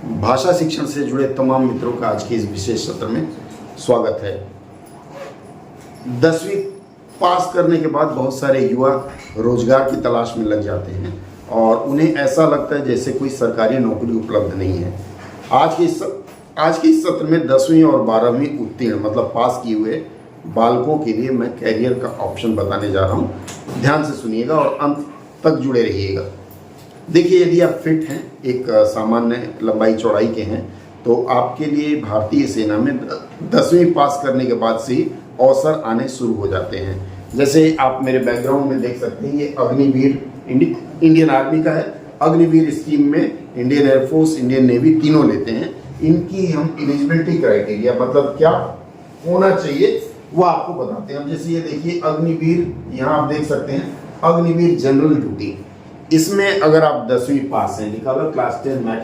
भाषा शिक्षण से जुड़े तमाम मित्रों का आज के इस विशेष सत्र में स्वागत है। 10वीं पास करने के बाद बहुत सारे युवा रोजगार की तलाश में लग जाते हैं और उन्हें ऐसा लगता है जैसे कोई सरकारी नौकरी उपलब्ध नहीं है। आज के इस सत्र में 10वीं और 12वीं उत्तीर्ण मतलब पास किए हुए बालकों के लिए मैं कैरियर का ऑप्शन बताने जा रहा हूँ। ध्यान से सुनिएगा और अंत तक जुड़े रहिएगा। देखिए, यदि आप फिट हैं, एक सामान्य लंबाई चौड़ाई के हैं, तो आपके लिए भारतीय सेना में 10वीं पास करने के बाद से ही अवसर आने शुरू हो जाते हैं। जैसे आप मेरे बैकग्राउंड में देख सकते हैं, ये अग्निवीर इंडियन आर्मी का है। अग्निवीर स्कीम में इंडियन एयरफोर्स, इंडियन नेवी तीनों लेते हैं। इनकी हम एलिजिबिलिटी क्राइटेरिया मतलब क्या होना चाहिए वो आपको बताते हैं। अब जैसे ये देखिए अग्निवीर, यहाँ आप देख सकते हैं अग्निवीर जनरल ड्यूटी। इसमें अगर आप 10वीं पास हैं, लिखा हुआ क्लास 10 मैथ,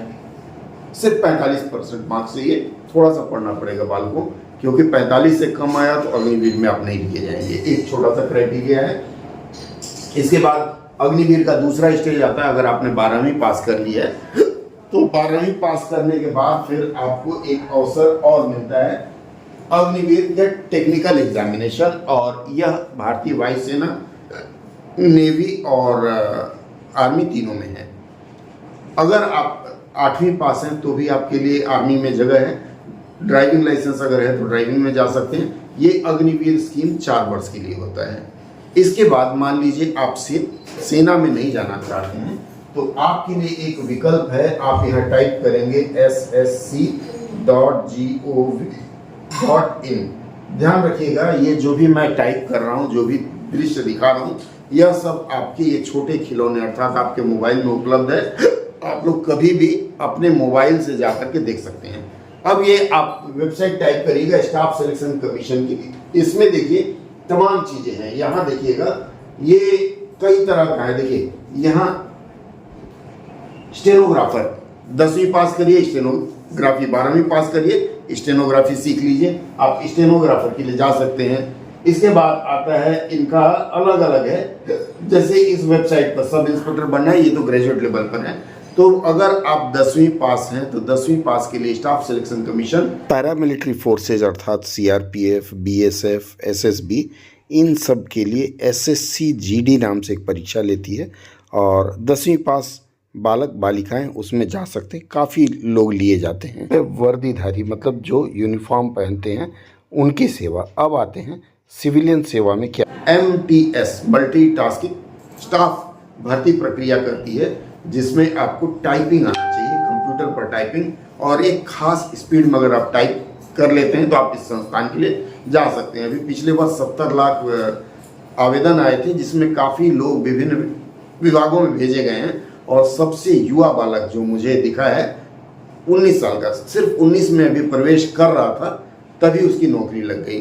सिर्फ 45% मार्क्स से, ये थोड़ा सा पढ़ना पड़ेगा बालकों, क्योंकि 45 से कम आया तो अग्निवीर में आप नहीं लिए जाएंगे। एक छोटा सा क्राइटेरिया है। इसके बाद अग्निवीर का दूसरा स्टेज आता है। अगर आपने 12वीं पास कर लिया है तो 12वीं पास करने के बाद फिर आपको एक अवसर और मिलता है अग्निवीर के टेक्निकल एग्जामिनेशन, और यह भारतीय वायुसेना, नेवी और आर्मी तीनों में है। अगर आप 8वीं पास हैं तो भी आपके लिए आर्मी में जगह है। ड्राइविंग लाइसेंस अगर है तो ड्राइविंग में जा सकते हैं। ये अग्निवीर स्कीम 4 वर्ष के लिए होता है। इसके बाद मान लीजिए आप सेना में नहीं जाना चाहते हैं तो आपके लिए एक विकल्प है। आप यहाँ टाइप करेंगे ssc.gov.in। ध्यान रखिएगा, ये जो भी मैं टाइप कर रहा हूँ, जो भी दृश्य दिखा रहा हूँ, यह सब आपके ये छोटे खिलौने अर्थात आपके मोबाइल में उपलब्ध है। आप लोग कभी भी अपने मोबाइल से जाकर के देख सकते हैं। अब ये आप वेबसाइट टाइप करिएगा स्टाफ सिलेक्शन कमीशन की। इसमें देखिए तमाम चीजें हैं। यहाँ देखिएगा ये कई तरह का है। देखिए यहाँ स्टेनोग्राफर 10वीं पास करिए, स्टेनोग्राफी 12वीं पास करिए, स्टेनोग्राफी सीख लीजिए, आप स्टेनोग्राफर के लिए जा सकते हैं। इसके बाद आता है, इनका अलग अलग है। जैसे इस वेबसाइट पर सब इंस्पेक्टर बनना है, ये तो ग्रेजुएट लेवल पर है। तो अगर आप 10वीं पास हैं तो 10वीं पास के लिए staff selection commission paramilitary forces अर्थात सीआरपीएफ, बीएसएफ, एसएसबी, इन सब के लिए SSC-GD नाम से एक परीक्षा लेती है और 10वीं पास बालक बालिकाएं उसमें जा सकते हैं। काफ़ी लोग लिए जाते हैं। वर्दीधारी मतलब जो यूनिफॉर्म पहनते हैं उनकी सेवा। अब आते हैं सिविलियन सेवा में क्या। MTS मल्टीटास्किंग स्टाफ भर्ती प्रक्रिया करती है, जिसमें आपको टाइपिंग आना चाहिए, कंप्यूटर पर टाइपिंग, और एक खास स्पीड में अगर आप टाइप कर लेते हैं तो आप इस संस्थान के लिए जा सकते हैं। अभी पिछले वर्ष 70 लाख आवेदन आए थे, जिसमें काफ़ी लोग विभिन्न विभागों में भेजे गए हैं। और सबसे युवा बालक जो मुझे दिखा है 19 साल का, सिर्फ 19 में अभी प्रवेश कर रहा था तभी उसकी नौकरी लग गई।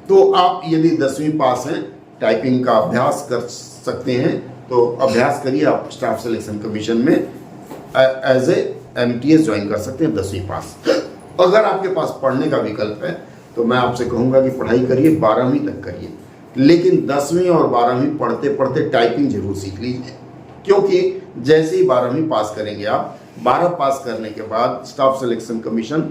तो आप यदि 10वीं पास हैं, टाइपिंग का अभ्यास कर सकते हैं, तो अभ्यास करिए। आप स्टाफ सिलेक्शन कमीशन में एज ए MTS ज्वाइन कर सकते हैं 10वीं पास। अगर आपके पास पढ़ने का विकल्प है तो मैं आपसे कहूँगा कि पढ़ाई करिए, 12वीं तक करिए, लेकिन 10वीं और 12वीं पढ़ते पढ़ते टाइपिंग जरूर सीख लीजिए, क्योंकि जैसे ही 12वीं पास करेंगे आप, 12 पास करने के बाद स्टाफ सिलेक्शन कमीशन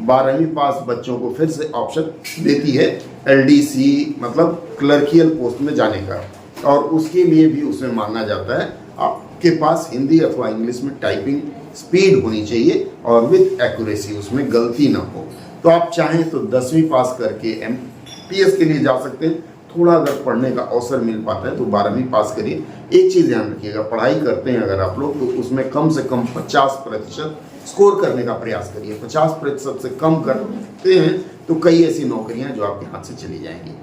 12वीं पास बच्चों को फिर से ऑप्शन देती है LDC मतलब क्लर्कियल पोस्ट में जाने का, और उसके लिए भी उसमें मांगा जाता है आपके पास हिंदी अथवा इंग्लिश में टाइपिंग स्पीड होनी चाहिए और विथ एक्यूरेसी, उसमें गलती ना हो। तो आप चाहें तो 10वीं पास करके MTS के लिए जा सकते हैं। थोड़ा अगर पढ़ने का अवसर मिल पाता है तो 12वीं पास करिए। एक चीज़ ध्यान रखिएगा, पढ़ाई करते हैं अगर आप लोग तो उसमें कम से कम 50% स्कोर करने का प्रयास करिए। 50% से कम करते हैं तो कई ऐसी नौकरियां जो आपके हाथ से चली जाएंगी।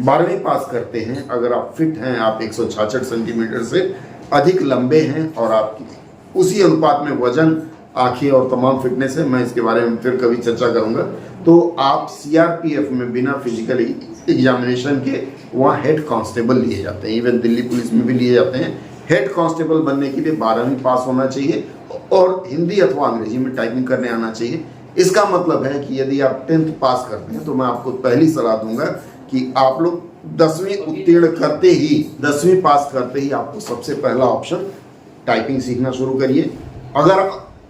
12वीं पास करते हैं, अगर आप फिट हैं, आप 166 सेंटीमीटर से अधिक लंबे हैं और आपकी उसी अनुपात में वजन, आँखें और तमाम फिटनेस है, मैं इसके बारे में फिर कभी चर्चा करूँगा, तो आप CRPF में बिना फिजिकल एग्जामिनेशन के वहाँ हेड कांस्टेबल लिए जाते हैं। इवन दिल्ली पुलिस में भी लिए जाते हैं। हेड कांस्टेबल बनने के लिए 12वीं पास होना चाहिए और हिंदी अथवा अंग्रेजी में टाइपिंग करने आना चाहिए। इसका मतलब है कि यदि आप 10th पास करते हैं तो मैं आपको पहली सलाह दूंगा कि आप लोग 10वीं उत्तीर्ण करते ही, 10वीं पास करते ही आपको सबसे पहला ऑप्शन टाइपिंग सीखना शुरू करिए। अगर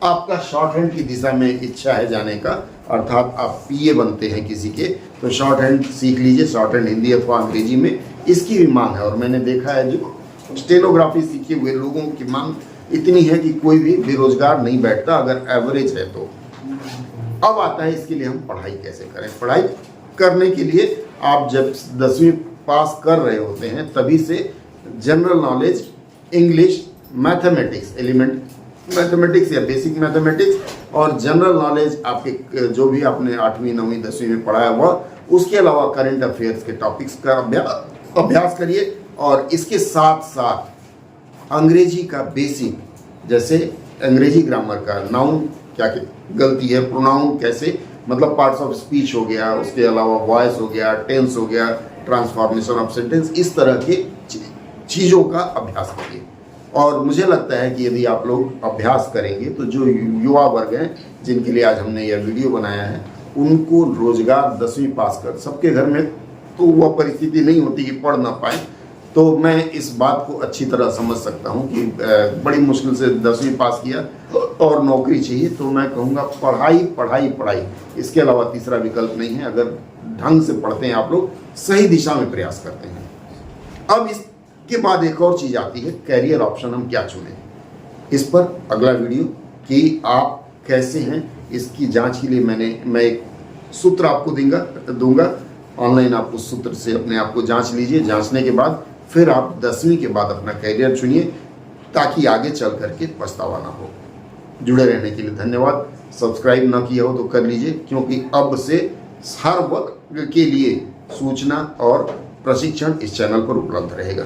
आपका शॉर्ट हैंड की दिशा में इच्छा है जाने का, अर्थात आप पीए बनते हैं किसी के, तो शॉर्ट हैंड सीख लीजिए, शॉर्ट हैंड हिंदी अथवा अंग्रेजी में, इसकी भी मांग है। और मैंने देखा है जो स्टेनोग्राफी सीखे हुए लोगों की मांग इतनी है कि कोई भी बेरोजगार नहीं बैठता अगर एवरेज है तो। अब आता है इसके लिए हम पढ़ाई कैसे करें। पढ़ाई करने के लिए आप जब 10वीं पास कर रहे होते हैं तभी से general knowledge, English, mathematics, element mathematics या बेसिक मैथमेटिक्स और जनरल नॉलेज आपके जो भी आपने 8वीं 9वीं 10वीं में पढ़ाया हुआ, उसके अलावा करंट अफेयर्स के टॉपिक्स का अभ्यास करिए। और इसके साथ साथ अंग्रेजी का बेसिक, जैसे अंग्रेजी ग्रामर का नाउन क्या गलती है, प्रोनाउन कैसे, मतलब पार्ट्स ऑफ स्पीच हो गया, उसके अलावा वॉइस हो गया, टेंस हो गया, ट्रांसफॉर्मेशन ऑफ सेंटेंस, इस तरह के चीज़ों का अभ्यास करिए। और मुझे लगता है कि यदि आप लोग अभ्यास करेंगे तो जो युवा वर्ग हैं जिनके लिए आज हमने यह वीडियो बनाया है, उनको रोजगार 10वीं पास कर, सबके घर में तो वह परिस्थिति नहीं होती कि पढ़ ना पाए, तो मैं इस बात को अच्छी तरह समझ सकता हूं कि बड़ी मुश्किल से 10वीं पास किया और नौकरी चाहिए, तो मैं कहूँगा पढ़ाई पढ़ाई पढ़ाई, इसके अलावा तीसरा विकल्प नहीं है। अगर ढंग से पढ़ते हैं आप लोग, सही दिशा में प्रयास करते हैं। अब इसके बाद एक और चीज़ आती है, कैरियर ऑप्शन हम क्या चुनें। इस पर अगला वीडियो कि आप कैसे हैं इसकी जांच के लिए मैं एक सूत्र आपको दूंगा। ऑनलाइन आप उस सूत्र से अपने आप को जांच लीजिए। जांचने के बाद फिर आप 10वीं के बाद अपना कैरियर चुनिए, ताकि आगे चल करके पछतावा ना हो। जुड़े रहने के लिए धन्यवाद। सब्सक्राइब ना किया हो तो कर लीजिए, क्योंकि अब से हर वर्ग के लिए सूचना और प्रशिक्षण इस चैनल पर उपलब्ध रहेगा।